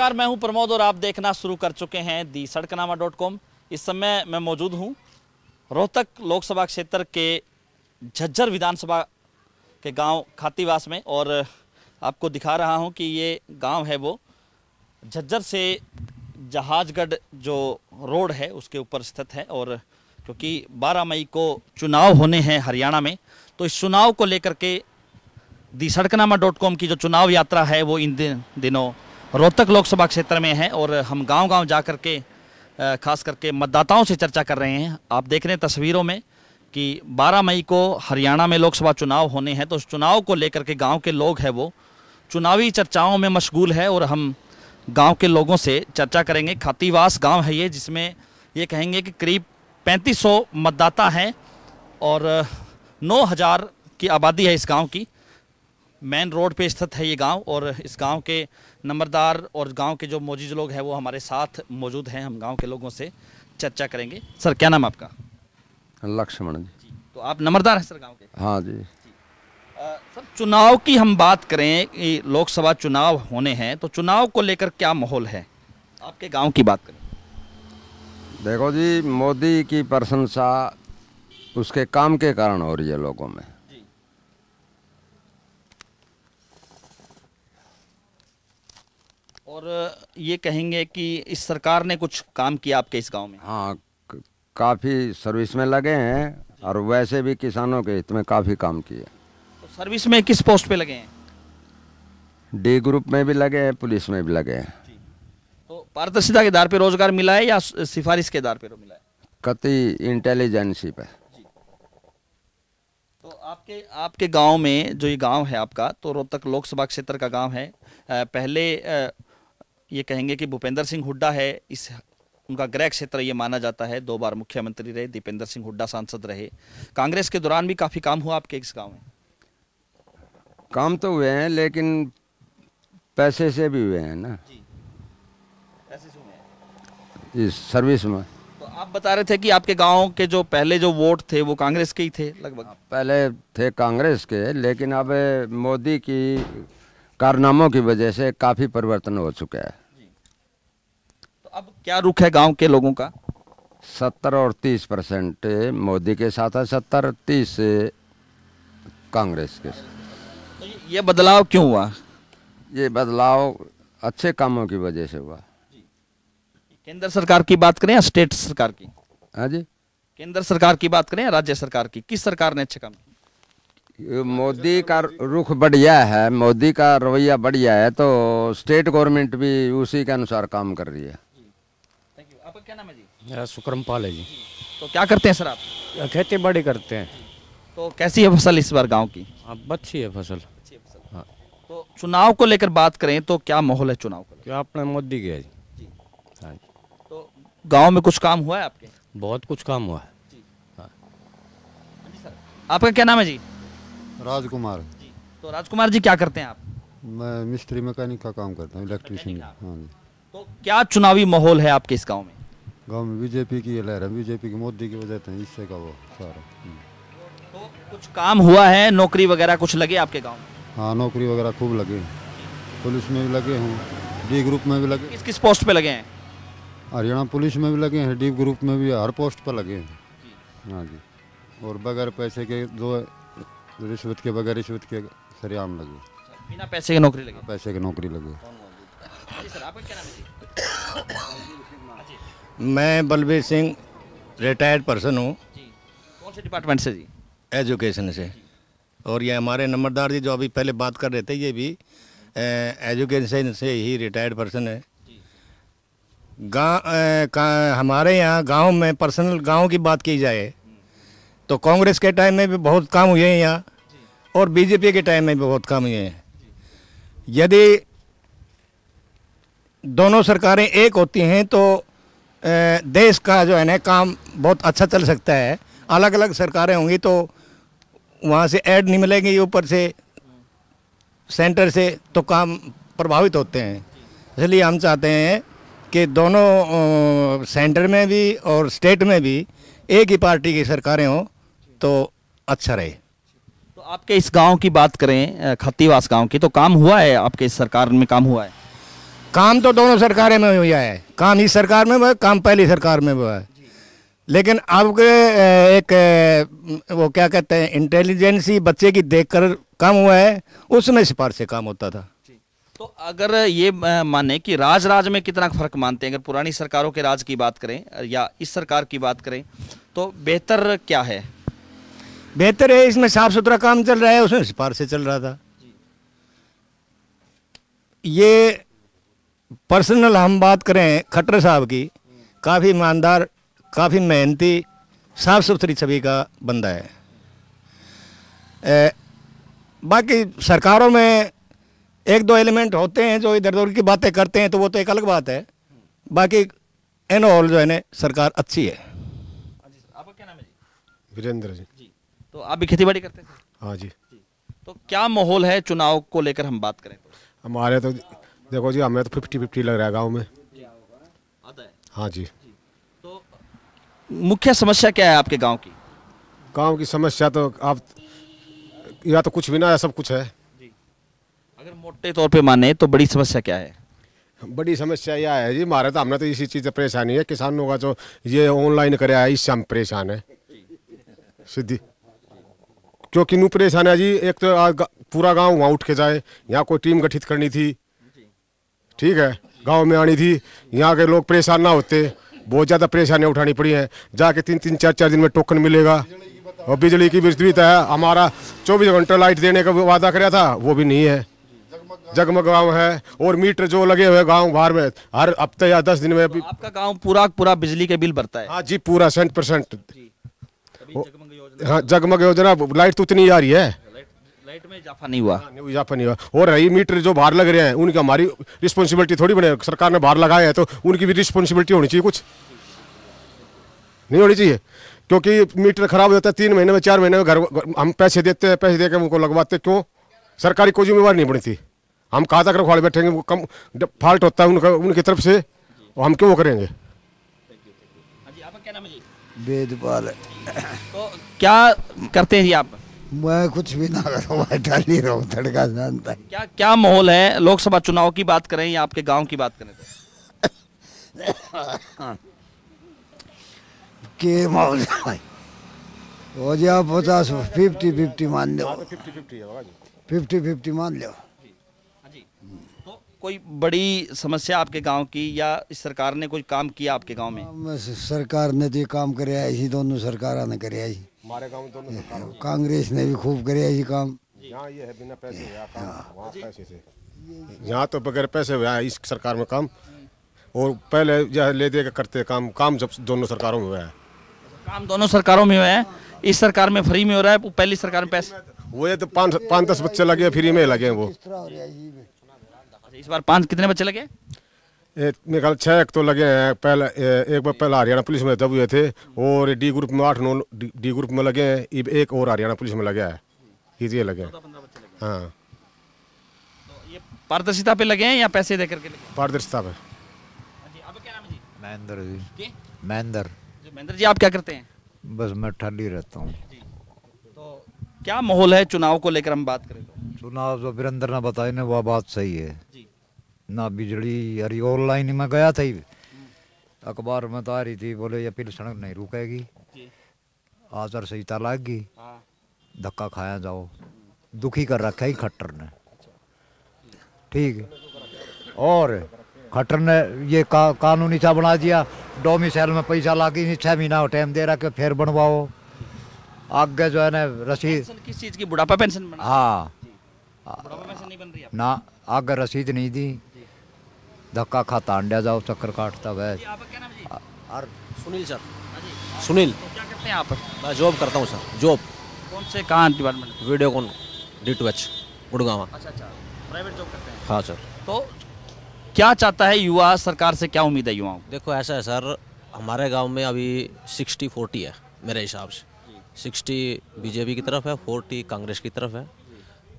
नमस्कार, मैं हूं प्रमोद और आप देखना शुरू कर चुके हैं दी सड़कनामा.com। इस समय मैं मौजूद हूं रोहतक लोकसभा क्षेत्र के झज्जर विधानसभा के गांव खातीवास में और आपको दिखा रहा हूं कि ये गांव है वो झज्जर से जहाजगढ़ जो रोड है उसके ऊपर स्थित है। और क्योंकि 12 मई को चुनाव होने हैं हरियाणा में, तो इस चुनाव को लेकर के दी सड़कनामा.com की जो चुनाव यात्रा है वो इन दिनों रोहतक लोकसभा क्षेत्र में है और हम गांव-गांव जा कर के खास करके मतदाताओं से चर्चा कर रहे हैं। आप देख रहे हैं तस्वीरों में कि 12 मई को हरियाणा में लोकसभा चुनाव होने हैं, तो उस चुनाव को लेकर के गांव के लोग हैं वो चुनावी चर्चाओं में मशगूल है और हम गांव के लोगों से चर्चा करेंगे। खातीवास गांव है ये, जिसमें ये कहेंगे कि करीब 3500 मतदाता हैं और 9000 की आबादी है इस गांव की। मेन रोड पे स्थित है ये गांव और इस गांव के नंबरदार और गांव के जो मौजूद लोग हैं वो हमारे साथ मौजूद हैं। हम गांव के लोगों से चर्चा करेंगे। सर, क्या नाम आपका? लक्ष्मण जी। तो आप नंबरदार हैं सर गांव के? हाँ जी। सर, चुनाव की हम बात करें कि लोकसभा चुनाव होने हैं, तो चुनाव को लेकर क्या माहौल है आपके गाँव की बात करें? देखो जी, मोदी की प्रशंसा उसके काम के कारण हो रही है लोगों में। और ये कहेंगे कि इस सरकार ने कुछ काम किया आपके इस गांव में? हाँ, काफ़ी सर्विस में लगे हैं और वैसे भी किसानों के हित में काफ़ी काम किए। तो सर्विस में किस पोस्ट पे लगे हैं? डी ग्रुप में भी लगे हैं, पुलिस में भी लगे हैं। तो पारदर्शिता के आधार पे रोजगार मिला है या सिफारिश के आधार पे मिला है? कति इंटेलिजेंसी पे। तो आपके गांव में जो ये गांव है आपका, तो रोहतक लोकसभा क्षेत्र का गांव है। पहले ये कहेंगे कि भूपेंद्र सिंह हुड्डा है, इस उनका गृह क्षेत्र ये माना जाता है। 2 बार मुख्यमंत्री रहे, दीपेंद्र सिंह हुड्डा सांसद रहे। कांग्रेस के दौरान भी काफ़ी काम हुआ आपके इस गांव में? काम तो हुए हैं लेकिन पैसे से भी हुए हैं ना जी। पैसे से हुए हैं इस सर्विस में। तो आप बता रहे थे कि आपके गांव के जो पहले जो वोट थे वो कांग्रेस के ही थे लगभग? पहले थे कांग्रेस के, लेकिन अब मोदी की कारनामों की वजह से काफ़ी परिवर्तन हो चुका है। तो अब क्या रुख है गांव के लोगों का? 70 और 30% मोदी के साथ है, 70-30 कांग्रेस के। तो ये बदलाव क्यों हुआ? ये बदलाव अच्छे कामों की वजह से हुआ। केंद्र सरकार की बात करें या स्टेट सरकार की? हाँ जी। केंद्र सरकार की बात करें या राज्य सरकार की? किस सरकार ने अच्छे काम किए? मोदी का रुख बढ़िया है, मोदी का रवैया बढ़िया है, तो स्टेट गवर्नमेंट भी उसी के अनुसार काम कर रही है। Thank you. आपका क्या नाम है जी? मेरा सुक्रमपाल है जी। तो क्या करते हैं सर आप? खेती बाड़ी करते हैं। तो कैसी है फसल इस बार गांव की? अब अच्छी है फसल। अच्छी है फसल। हाँ। तो चुनाव को लेकर बात करें तो क्या माहौल है चुनाव को? क्या अपने मोदी के है जी। जी। हाँ जी। तो गांव में कुछ काम हुआ है आपके? बहुत कुछ काम हुआ है। हाँ। आपका क्या नाम है जी? राजकुमार। जी। तो राजकुमार जी, क्या करते हैं आप? मैं मिस्त्री मैकेनिक का काम करता हूँ, इलेक्ट्रीशियन। हाँ जी। तो क्या चुनावी माहौल है आपके इस गांव में? गांव में बीजेपी की लहर है, बीजेपी की मोदी की वजह से इससे का वो सारा। तो कुछ काम हुआ है, नौकरी वगैरह कुछ लगे आपके गांव में? हाँ, नौकरी वगैरह खूब लगे, पुलिस में भी लगे हैं, डी ग्रुप में भी लगे। किस किस पोस्ट पे लगे हैं? हरियाणा पुलिस में भी लगे हैं, डी ग्रुप में भी, हर पोस्ट पर लगे हैं। हाँ जी। और बगैर पैसे के रिश्वत के, बगैर रिश्वत के सरेआम लगे। बिना पैसे की नौकरी लगी? पैसे की नौकरी लगे। सर, आपका क्या नाम है जी? मैं बलबीर सिंह रिटायर्ड पर्सन हूँ। जी। कौन से डिपार्टमेंट से जी? एजुकेशन से। और ये हमारे नंबरदार जी जो अभी पहले बात कर रहे थे, ये भी एजुकेशन से ही रिटायर्ड पर्सन है। हमारे यहाँ गांव में पर्सनल गांव की बात की जाए तो कांग्रेस के टाइम में भी बहुत काम हुए हैं यहाँ और बीजेपी के टाइम में भी बहुत काम हुए हैं। यदि दोनों सरकारें एक होती हैं तो देश का जो है ना काम बहुत अच्छा चल सकता है। अलग अलग सरकारें होंगी तो वहाँ से ऐड नहीं मिलेंगी, ऊपर से सेंटर से, तो काम प्रभावित होते हैं। इसलिए हम चाहते हैं कि दोनों सेंटर में भी और स्टेट में भी एक ही पार्टी की सरकारें हों तो अच्छा रहे। तो आपके इस गांव की बात करें, खातीवास गांव की, तो काम हुआ है आपके इस सरकार में? काम हुआ है? काम तो दोनों सरकारें में हुआ है, काम इस सरकार में हुआ है, काम पहली सरकार में हुआ है। लेकिन अब के एक वो क्या कहते हैं इंटेलिजेंसी बच्चे की देखकर काम हुआ है, उसमें सिफारिश से काम होता था। तो अगर ये माने कि राज में कितना फर्क मानते हैं, अगर पुरानी सरकारों के राज की बात करें या इस सरकार की बात करें, तो बेहतर क्या है? बेहतर है, इसमें साफ सुथरा काम चल रहा है, उसमें सिफारिश से चल रहा था। ये पर्सनल हम बात करें खट्टर साहब की, काफ़ी ईमानदार, काफ़ी मेहनती, साफ सुथरी छवि का बंदा है। बाकी सरकारों में एक दो एलिमेंट होते हैं जो इधर उधर की बातें करते हैं, तो वो तो एक अलग बात है। बाकी एन ऑल जो है ना सरकार अच्छी है। आपका क्या नाम है जी? वीरेंद्र जी। तो आप भी खेती बाड़ी करते थे? हाँ जी। तो क्या माहौल है चुनाव को लेकर हम बात करें तो? हमारे तो देखो जी, हमें तो 50-50 लग रहा है गांव में। आता है। हाँ जी। तो मुख्य समस्या क्या है आपके गांव की? गांव की समस्या तो आप या तो कुछ भी ना है, सब कुछ है। अगर मोटे तौर पे माने तो बड़ी समस्या क्या है? बड़ी समस्या यह है जी, हमारे तो हमने तो इसी चीज़ से परेशानी है, किसानों का जो ये ऑनलाइन कराया है, इससे हम परेशान है सीधी। क्योंकि नू परेशान है जी, एक तो पूरा गांव वहाँ उठ के जाए, यहाँ कोई टीम गठित करनी थी, ठीक है, गांव में आनी थी, यहाँ के लोग परेशान ना होते। बहुत ज़्यादा परेशानियाँ उठानी पड़ी हैं, जाके 3-3, 4-4 दिन में टोकन मिलेगा। और बिजली की विस्तृत है, हमारा 24 घंटे लाइट देने का वादा कराया था, वो भी नहीं है। जगमग गांव है, और मीटर जो लगे हुए गांव बाहर में हर हफ्ते या 10 दिन में। आपका गांव पूरा बिजली के बिल भरता है? हाँ जी, पूरा 100%। हाँ, जगमग योजना लाइट तो उतनी आ रही है, लाइट में इजाफा नहीं हुआ। इजाफा नहीं हुआ। और रही मीटर जो बाहर लग रहे हैं, उनकी हमारी रिस्पॉन्सिबिलिटी थोड़ी बने, सरकार ने बाहर लगाया है तो उनकी भी रिस्पॉन्सिबिलिटी होनी चाहिए, कुछ नहीं होनी चाहिए। क्योंकि मीटर खराब हो जाता है 3 महीने में, 4 महीने में, घर हम पैसे देते हैं, पैसे देकर उनको लगवाते, क्यों? सरकारी कोई जिम्मेवारी नहीं बनी थी। हम कहाँ तक रखवाड़े बैठेंगे, वो कम फॉल्ट होता है उनका, उनकी तरफ से, और हम क्यों वो करेंगे? आपका क्या नाम है जी? वेदपाल। तो क्या करते हैं जी आप? मैं कुछ भी ना करूँ, बैठा नहीं रहूँ, तड़का जानता है। क्या माहौल है लोकसभा चुनाव की बात करें या आपके गांव की बात करें तो? के माहौल हो जाए 50-50 मान लो, 50-50 मान लो। तो कोई बड़ी समस्या आपके गांव की, या इस सरकार ने कोई काम किया आपके गांव में? सरकार ने तो काम करे, इसी दोनों सरकार ने करे, हमारे गाँव में दोनों कांग्रेस ने भी खूब करे इसी काम। यहाँ ये है बिना पैसे हुआ काम, वहाँ पैसे से। यहाँ तो बगैर पैसे हुआ है इस सरकार में काम, और पहले यह ले दे के करते काम जब दोनों सरकारों में हुआ है। काम दोनों सरकारों में हुआ है, इस सरकार में फ्री में हो रहा है, पहली सरकार में पैसे। वो ये तो 5-10 बच्चे लगे फ्री में लगे हैं वो। इस बार 5 कितने बच्चे लगे? मेरे ख्याल 6 तो लगे हैं। पहले एक बार पहला हरियाणा पुलिस में जब हुए थे, और डी ग्रुप में 8-9 डी ग्रुप में लगे हैं, एक और हरियाणा पुलिस में लगा है, ये लगे हैं। हाँ, तो ये पारदर्शिता पे लगे हैं या पैसे देकर के लगे? पारदर्शिता पे। आपका क्या नाम है जी? महेंद्र जी। जी? महेंद्र। महेंद्र जी, आप क्या करते हैं? बस मैं ठंडी रहता हूँ। तो क्या माहौल है चुनाव को लेकर हम बात करें तो? चुनाव जो वीरेंद्र ने बताया ना, वह बात सही है ना। बिजली अरे ऑनलाइन में गया था, अखबार में तो आ रही थी, बोले ये पिल सड़क नहीं रुकेगी, आचार संहिता लग गई, धक्का खाया जाओ। दुखी कर रखा ही खट्टर ने, ठीक है। और खट्टर ने ये कानूनी सा बना दिया, डोमिसाइल में पैसा ला के 6 महीना टाइम दे रहा कि फिर बनवाओ। आगे जो है ना रसीद, किस चीज की? बुढ़ापा पेंशन बना? हाँ, बुढ़ापा पेंशन नहीं बन रही है ना, आगे रसीद नहीं दी, धक्का खाता अंडा जाओ, चक्कर काटता वह। आपका क्या नाम है जी? और सुनील सर। सुनील। तो क्या करते हैं आप? मैं जॉब करता हूँ सर, जॉब। कौन से कहाँ डिपार्टमेंट? वीडियोकॉन D2H गुड़गांव। अच्छा, प्राइवेट जॉब करते हैं? हाँ सर। तो क्या चाहता है युवा, सरकार से क्या उम्मीद है युवाओं को? देखो ऐसा है सर, हमारे गांव में अभी 60-40 है मेरे हिसाब से। 60 बीजेपी की तरफ है, 40 कांग्रेस की तरफ है।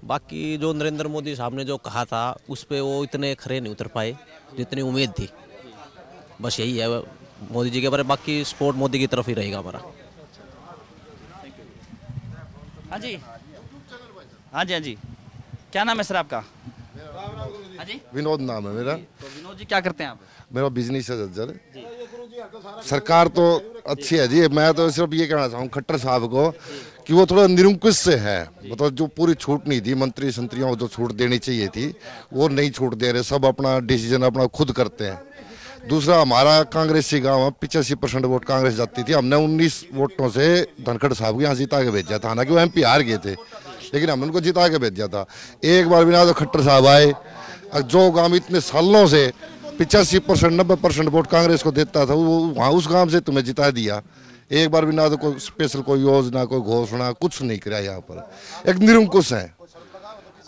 बाकी जो नरेंद्र मोदी साहब ने जो कहा था, उस पर वो इतने खरे नहीं उतर पाए जितनी उम्मीद थी। बस यही है मोदी जी के बारे, बाकी सपोर्ट मोदी की तरफ ही रहेगा हमारा। हाँ जी, हाँ जी, हाँ जी। क्या नाम है सर आपका? हाँ जी, विनोद नाम है मेरा। तो विनोद जी क्या करते हैं आप? मेरा बिजनेस है जज्जर। सरकार तो अच्छी है जी, मैं तो सिर्फ ये कहना चाहूँ खट्टर साहब को कि वो थोड़ा निरंकुश से है। मतलब जो पूरी छूट नहीं दी, मंत्री संतरियों को जो छूट देनी चाहिए थी वो नहीं छूट दे रहे, सब अपना डिसीजन अपना खुद करते हैं। दूसरा, हमारा कांग्रेसी गांव 85% वोट कांग्रेस जाती थी, हमने 19 वोटों से धनखड़ साहब के यहाँ जिता के भेजा था। हालांकि वो MP हार गए थे, लेकिन हमने उनको जिता के भेजा था। एक बार बिना तो खट्टर साहब आए, जो गांव इतने सालों से 85% 90% वोट कांग्रेस को देता था, वो वहाँ उस गांव से तुम्हें जिता दिया। एक बार भी ना तो कोई स्पेशल कोई योजना, कोई घोषणा, कुछ नहीं किया। यहाँ पर एक निरंकुश है।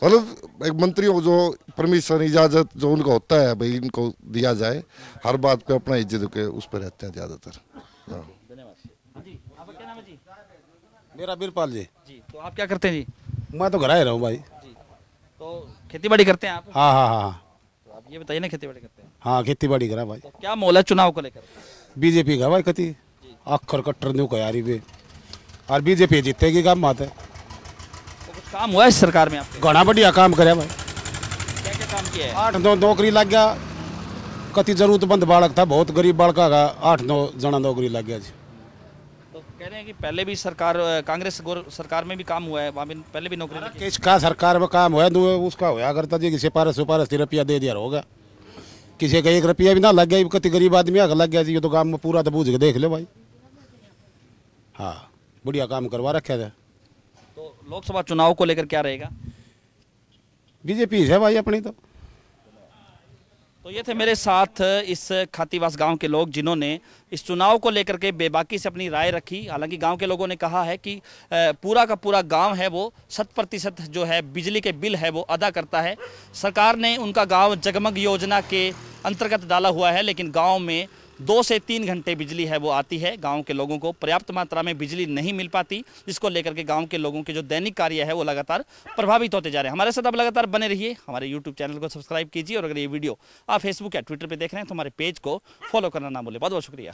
मतलब एक मंत्रियों को जो परमिशन, इजाजत जो उनको होता है भाई इनको दिया जाए, हर बात पे अपना इज्जत के उस पर रहते हैं ज़्यादातर। मेरा बीरपाल जी। तो आप क्या करते हैं जी? मैं तो घर आए रहा हूँ भाई। तो खेती बाड़ी करते हैं आप? हाँ हाँ हाँ। तो आप ये बताइए ना, खेती बाड़ी करते हैं? हाँ खेती बाड़ी करा भाई। तो क्या मोल है चुनाव को लेकर? बीजेपी का भाई कति अखर कट्टर न्यू को यारी भी, और बीजेपी जीतेगी काम बात है। तो कुछ काम हुआ है इस सरकार में आपके? घना बढ़िया काम करे भाई। क्या क्या काम किया है? 8-9 नौकरी लग गया। कति जरूरतमंद बालक था, बहुत गरीब बालका का 8-9 जना नौकरी लग गया जी। तो कह रहे हैं कि पहले भी सरकार, कांग्रेस सरकार में भी काम हुआ है, वहाँ भी पहले भी नौकरी लगी। किसका सरकार में काम हुआ उसका होया करता जी, किसी पारस रुपया दे दिया होगा, किसी का 1 रुपया भी ना लग गया। कति गरीब आदमी आगे लग गया जी, ये तो काम में पूरा तो बूझ के देख लो भाई। हाँ बढ़िया काम करवा रखा था। तो लोकसभा चुनाव को लेकर क्या रहेगा? बीजेपी है भाई अपनी तो ये थे मेरे साथ इस खातीवास गांव के लोग जिन्होंने इस चुनाव को लेकर के बेबाकी से अपनी राय रखी। हालांकि गांव के लोगों ने कहा है कि पूरा का पूरा गांव है वो 100% जो है बिजली के बिल है वो अदा करता है। सरकार ने उनका गांव जगमग योजना के अंतर्गत डाला हुआ है, लेकिन गांव में 2 से 3 घंटे बिजली है वो आती है। गांव के लोगों को पर्याप्त मात्रा में बिजली नहीं मिल पाती, जिसको लेकर के गांव के लोगों के जो दैनिक कार्य है वो लगातार प्रभावित होते जा रहे हैं। हमारे साथ आप लगातार बने रहिए, हमारे YouTube चैनल को सब्सक्राइब कीजिए, और अगर ये वीडियो आप फेसबुक या ट्विटर पर देख रहे हैं तो हमारे पेज को फॉलो करना ना भूलें। बहुत बहुत शुक्रिया।